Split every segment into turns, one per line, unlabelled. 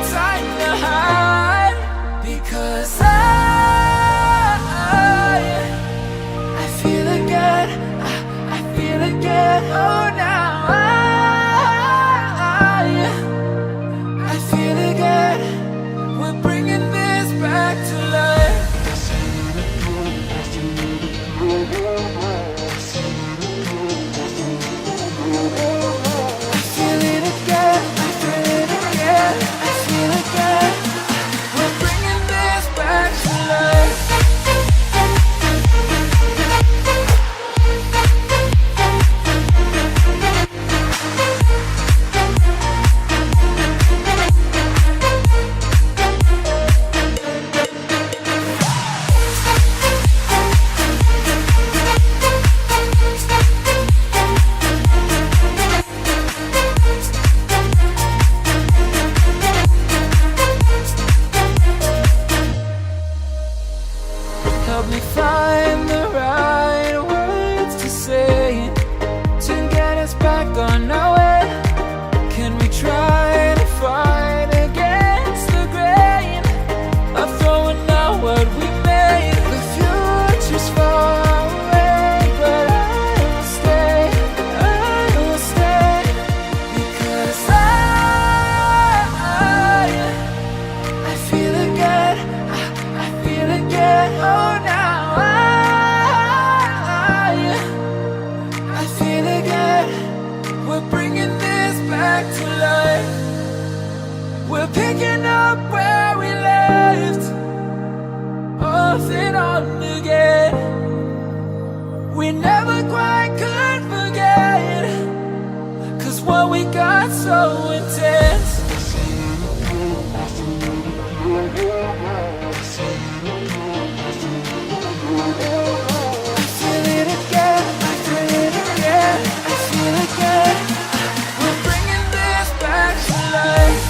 time to hide. Because I feel again, I feel again. Oh, now I feel again. We're bringing this back to life. I feel it again, I feel it again, I feel it again. We're bringing this back to life. Help me find the right words to say to get us back on our way. Can we try to fight against the grain of throwing out what we made? The future's far away, but I will stay, I will stay. Because I feel again, I feel again. Oh, now I feel again. We're bringing this back to life. We're picking up where we left off and on again. We never quite could forget, 'cause what we got so intense. I feel it again, I feel it again, I feel it again. We're bringing this back to life.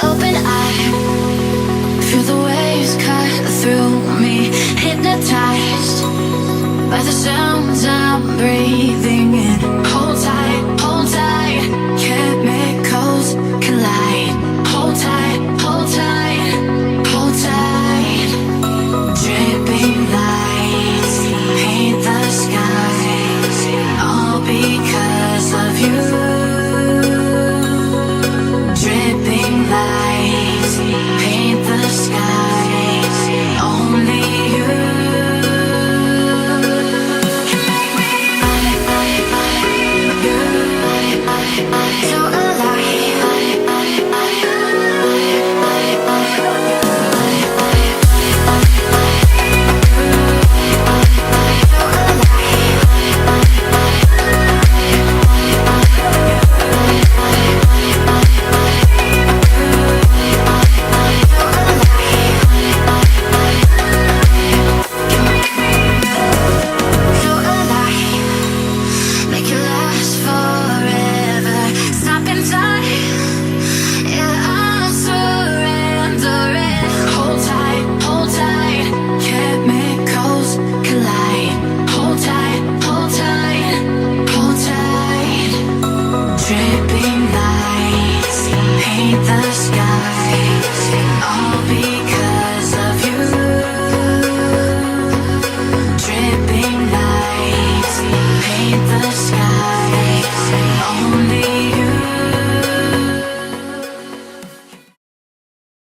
Open eye, feel the waves cut through me, hypnotized by the sounds I'm breathing in. Hold tight, chemicals collide. Hold tight, hold tight, hold tight. Dripping lights paint the skies, all because of you. Dripping lights paint the skies, only you can make me so alive. Dripping lights paint the skies, all